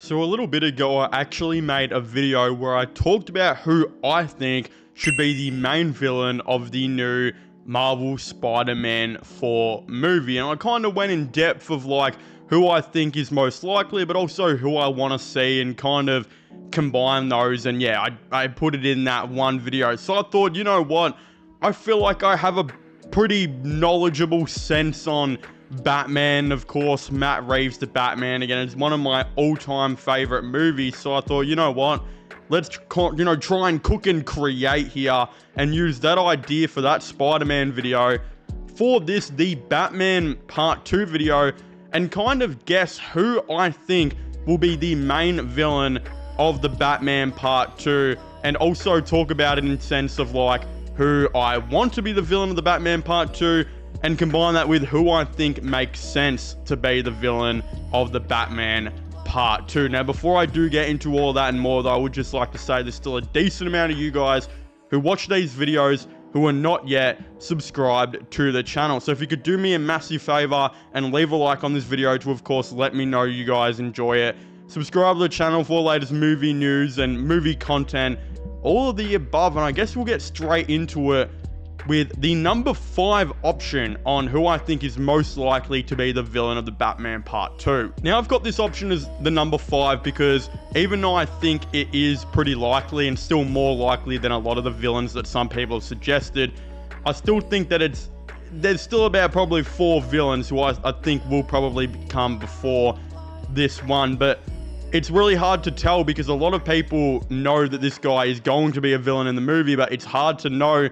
So a little bit ago, I actually made a video where I talked about who I think should be the main villain of the new Marvel Spider-Man 4 movie. And I kind of went in depth of like who I think is most likely, but also who I want to see and kind of combine those. And yeah, I put it in that one video. So I thought, you know what? I feel like I have a pretty knowledgeable sense on Batman. Of course, Matt Reeves' The Batman, again, it's one of my all-time favorite movies. So I thought, you know what? Let's, try and cook and create here and use that idea for that Spider-Man video for this, the Batman Part 2 video, and kind of guess who I think will be the main villain of the Batman Part 2, and also talk about it in sense of like who I want to be the villain of the Batman Part 2, and combine that with who I think makes sense to be the villain of the Batman Part 2. Now, before I do get into all that and more, though, I would just like to say there's still a decent amount of you guys who watch these videos who are not yet subscribed to the channel. So if you could do me a massive favor and leave a like on this video to, of course, let me know you guys enjoy it. Subscribe to the channel for the latest movie news and movie content, all of the above, and I guess we'll get straight into it with the number 5 option on who I think is most likely to be the villain of the Batman Part 2. Now, I've got this option as the number 5 because even though I think it is pretty likely and still more likely than a lot of the villains that some people have suggested, I still think that there's still about probably 4 villains who I think will probably come before this one, but it's really hard to tell because a lot of people know that this guy is going to be a villain in the movie, but it's hard to know,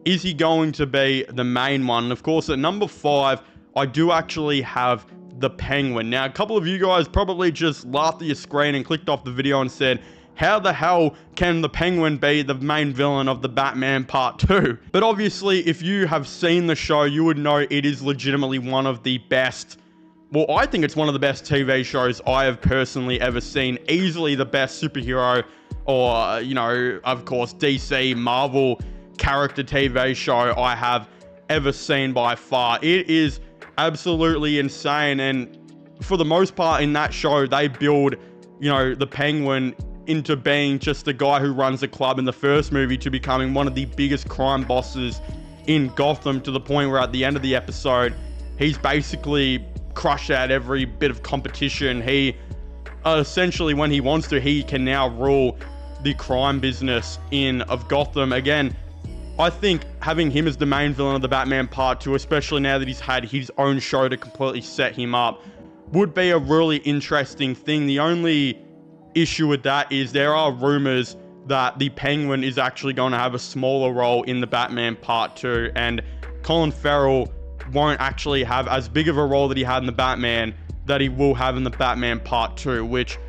is he going to be the main one? And of course, at number 5, I do actually have the Penguin. Now, a couple of you guys probably just laughed at your screen and clicked off the video and said, how the hell can the Penguin be the main villain of the Batman Part 2? But obviously, if you have seen the show, you would know it is legitimately one of the best. Well, I think it's one of the best TV shows I have personally ever seen. Easily the best superhero or, of course, DC, Marvel character TV show I have ever seen by far. It is absolutely insane, and for the most part in that show, they build, the Penguin into being just a guy who runs a club in the first movie to becoming one of the biggest crime bosses in Gotham, to the point where at the end of the episode, he's basically crushed out every bit of competition. He essentially, when he wants to, he can now rule the crime business of Gotham. Again, I think having him as the main villain of the Batman Part 2, especially now that he's had his own show to completely set him up, would be a really interesting thing. The only issue with that is there are rumors that the Penguin is actually going to have a smaller role in the Batman Part 2, and Colin Farrell won't actually have as big of a role that he had in the Batman that he will have in the Batman Part 2, which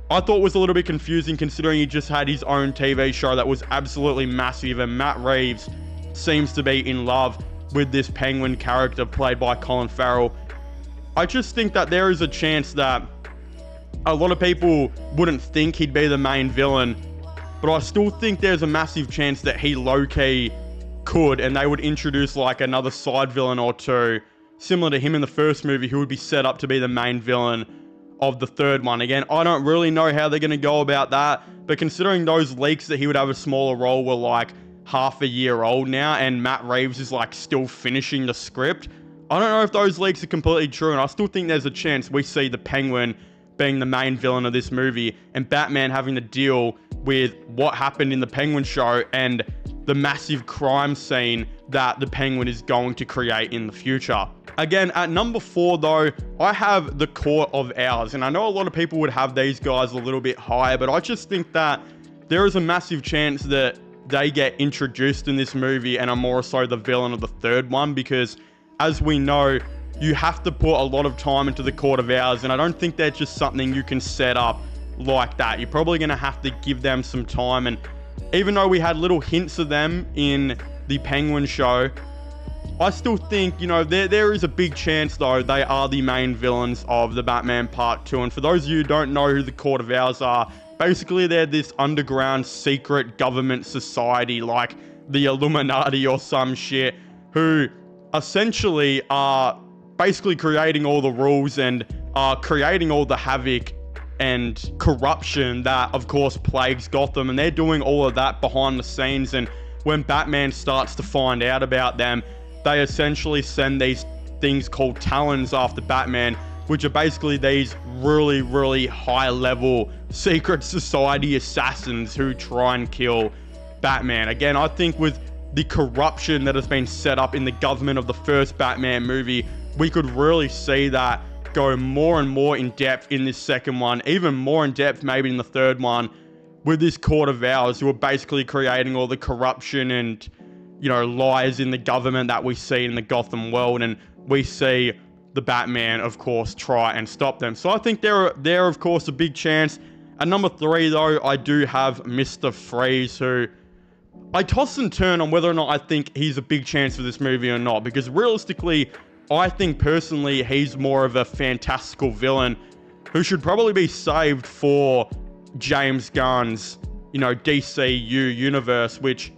I thought was a little bit confusing considering he just had his own TV show that was absolutely massive, and Matt Reeves seems to be in love with this Penguin character played by Colin Farrell. I just think that there is a chance that a lot of people wouldn't think he'd be the main villain, but I still think there's a massive chance that he low-key could, and they would introduce like another side villain or two similar to him in the first movie who would be set up to be the main villain of the third one. Again, I don't really know how they're going to go about that, but considering those leaks that he would have a smaller role were like half a year old now, and Matt Reeves is like still finishing the script, I don't know if those leaks are completely true, and I still think there's a chance we see the Penguin being the main villain of this movie, and Batman having to deal with what happened in the Penguin show and the massive crime scene that the Penguin is going to create in the future. Again, at number 4, though, I have the Court of Owls, and I know a lot of people would have these guys a little bit higher, but I just think that there is a massive chance that they get introduced in this movie and are more so the villain of the third one, because as we know, you have to put a lot of time into the Court of Owls, and I don't think they're just something you can set up like that. You're probably going to have to give them some time, and even though we had little hints of them in the Penguin show, I still think, there is a big chance, though, they are the main villains of the Batman Part 2. And for those of you who don't know who the Court of Owls are, basically they're this underground secret government society like the Illuminati or some shit, who essentially are basically creating all the rules and are creating all the havoc and corruption that, of course, plagues Gotham. And they're doing all of that behind the scenes. And when Batman starts to find out about them, they essentially send these things called Talons after Batman, which are basically these really, really high-level secret society assassins who try and kill Batman. Again, I think with the corruption that has been set up in the government of the first Batman movie, we could really see that go more and more in depth in this second one, even more in depth maybe in the third one, with this Court of Owls, who are basically creating all the corruption and, you know, lies in the government that we see in the Gotham world, and we see the Batman, of course, try and stop them. So I think they're of course a big chance. At number 3, though, I do have Mr. Freeze, who I toss and turn on whether or not I think he's a big chance for this movie or not, because realistically, I think personally he's more of a fantastical villain who should probably be saved for James Gunn's, you know, DCU universe, which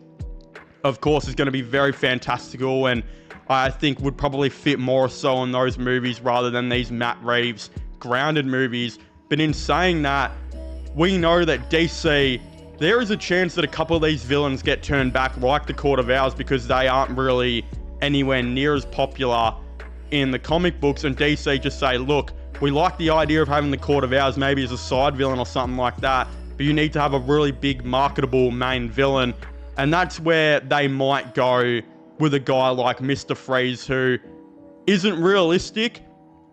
of course is going to be very fantastical, and I think would probably fit more so in those movies rather than these Matt Reeves grounded movies. But in saying that, we know that DC, there is a chance that a couple of these villains get turned back, like the Court of Owls, because they aren't really anywhere near as popular in the comic books, and DC just say, look, we like the idea of having the Court of Owls maybe as a side villain or something like that, but you need to have a really big marketable main villain. And that's where they might go with a guy like Mr. Freeze, who isn't realistic,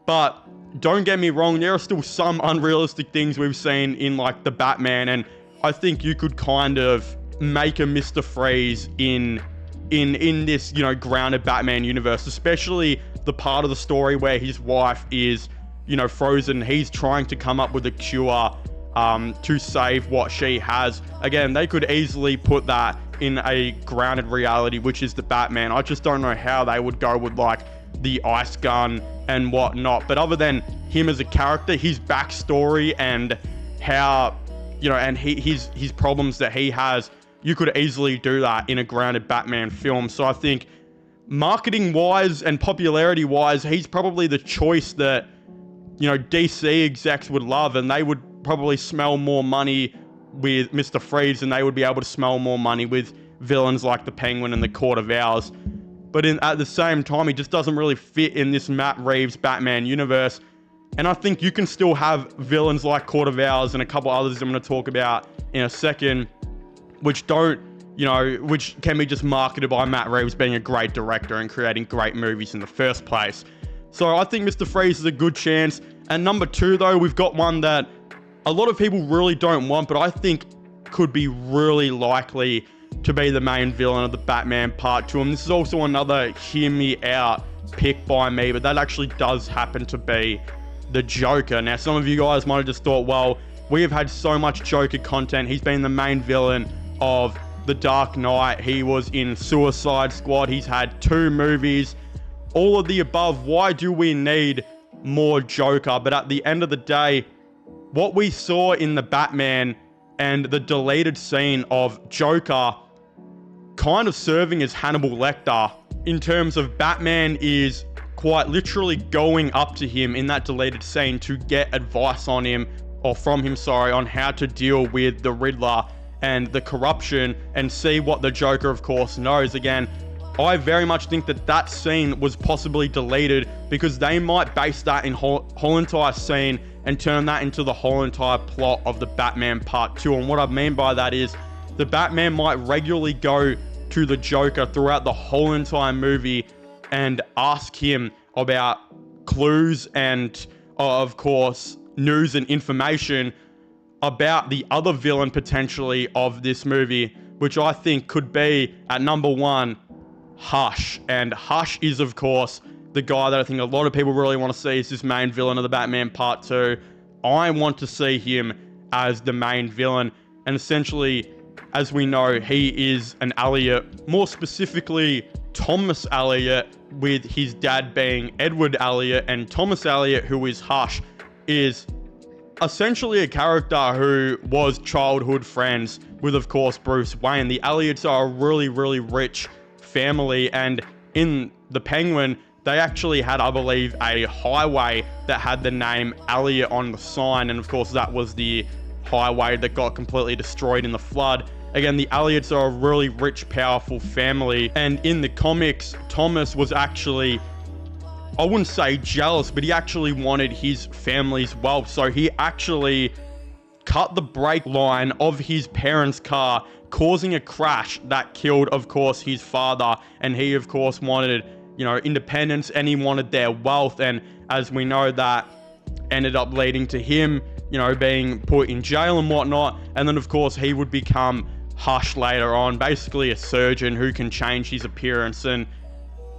but don't get me wrong, there are still some unrealistic things we've seen in like the Batman, and I think you could kind of make a Mr. Freeze in this, you know, grounded Batman universe, especially the part of the story where his wife is, you know, frozen. He's trying to come up with a cure to save what she has. Again, they could easily put that in a grounded reality, which is the Batman. I just don't know how they would go with like the ice gun and whatnot. But other than him as a character, his backstory and how, you know, and his problems that he has, you could easily do that in a grounded Batman film. So I think marketing wise and popularity wise, he's probably the choice that, you know, DC execs would love, and they would probably smell more money with Mr. Freeze, and they would be able to smell more money with villains like the Penguin and the Court of Owls. But at the same time, he just doesn't really fit in this Matt Reeves Batman universe. And I think you can still have villains like Court of Owls and a couple others I'm going to talk about in a second, which don't, you know, which can be just marketed by Matt Reeves being a great director and creating great movies in the first place. So I think Mr. Freeze is a good chance. And number 2, though, we've got one that a lot of people really don't want, but I think could be really likely to be the main villain of the Batman Part 2. And this is also another hear me out pick by me, but that actually does happen to be the Joker. Now, some of you guys might have just thought, well, we have had so much Joker content. He's been the main villain of The Dark Knight. He was in Suicide Squad. He's had 2 movies. All of the above. Why do we need more Joker? But at the end of the day, what we saw in the Batman and the deleted scene of Joker kind of serving as Hannibal Lecter, in terms of Batman is quite literally going up to him in that deleted scene to get advice on him, or from him, sorry, on how to deal with the Riddler and the corruption, and see what the Joker, of course, knows. Again, I very much think that that scene was possibly deleted because they might base that in whole entire scene and turn that into the whole entire plot of the Batman Part 2. And what I mean by that is the Batman might regularly go to the Joker throughout the whole entire movie and ask him about clues and, of course, news and information about the other villain potentially of this movie, which I think could be, at number 1, Hush. And Hush is, of course, the guy that I think a lot of people really want to see as this main villain of the Batman Part 2. I want to see him as the main villain. And essentially, as we know, he is an Elliot, more specifically Thomas Elliot, with his dad being Edward Elliot. And Thomas Elliot, who is Hush, is essentially a character who was childhood friends with, of course, Bruce Wayne. The Elliots are a really, really rich family, and in The Penguin, they actually had, I believe, a highway that had the name Elliot on the sign. And of course, that was the highway that got completely destroyed in the flood. Again, the Elliots are a really rich, powerful family. And in the comics, Thomas was actually, I wouldn't say jealous, but he actually wanted his family's wealth. So he actually cut the brake line of his parents' car, causing a crash that killed, of course, his father. And he, of course, wanted, independence, and he wanted their wealth. And as we know, that ended up leading to him, being put in jail and whatnot. And then, of course, he would become Hush later on, basically a surgeon who can change his appearance. And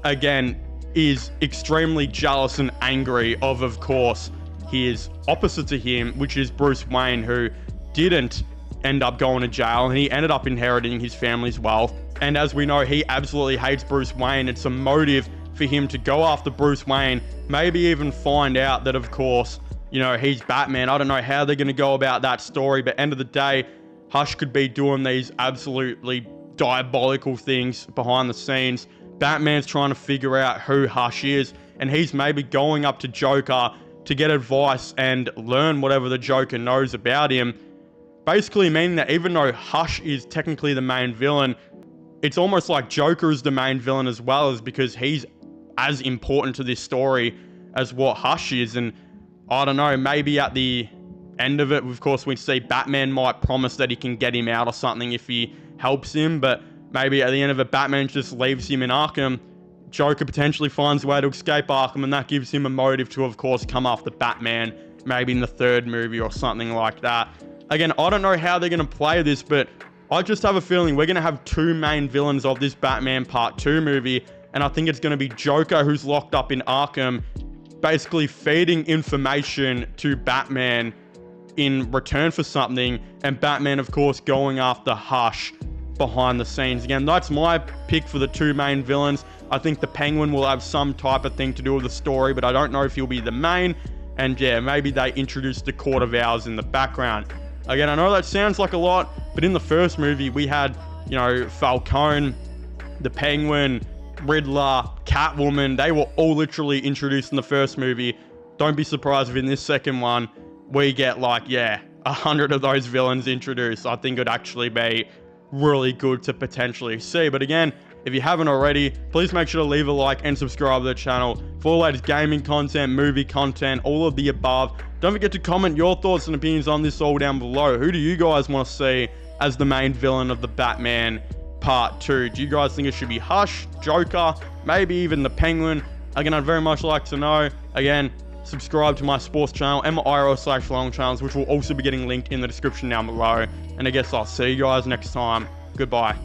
again, is extremely jealous and angry of course, his opposite to him, which is Bruce Wayne, who didn't end up going to jail, and he ended up inheriting his family's wealth. And as we know, he absolutely hates Bruce Wayne. It's a motive for him to go after Bruce Wayne, maybe even find out that, of course, he's Batman. I don't know how they're going to go about that story, but end of the day, Hush could be doing these absolutely diabolical things behind the scenes. Batman's trying to figure out who Hush is, and he's maybe going up to Joker to get advice and learn whatever the Joker knows about him. Basically meaning that even though Hush is technically the main villain, it's almost like Joker is the main villain as well, as because he's as important to this story as what Hush is. And I don't know, maybe at the end of it, of course, we see Batman might promise that he can get him out or something if he helps him, but maybe at the end of it, Batman just leaves him in Arkham. Joker potentially finds a way to escape Arkham, and that gives him a motive to, of course, come after Batman, maybe in the third movie or something like that. Again, I don't know how they're going to play this, but I just have a feeling we're going to have two main villains of this Batman Part 2 movie, and I think it's going to be Joker, who's locked up in Arkham, basically feeding information to Batman in return for something, and Batman, of course, going after Hush behind the scenes. Again, that's my pick for the two main villains. I think the Penguin will have some type of thing to do with the story, but I don't know if he'll be the main. And yeah, maybe they introduce the Court of Owls in the background. Again, I know that sounds like a lot, but in the first movie, we had, Falcone, the Penguin, Riddler, Catwoman. They were all literally introduced in the first movie. Don't be surprised if in this second one, we get 100 of those villains introduced. I think it'd actually be really good to potentially see. But again, if you haven't already, please make sure to leave a like and subscribe to the channel for the latest gaming content, movie content, all of the above. Don't forget to comment your thoughts and opinions on this all down below. Who do you guys want to see as the main villain of the Batman Part 2? Do you guys think it should be Hush, Joker, maybe even the Penguin? Again, I'd very much like to know. Again, subscribe to my sports channel and my IRL/long channels, which will also be getting linked in the description down below. And I guess I'll see you guys next time. Goodbye.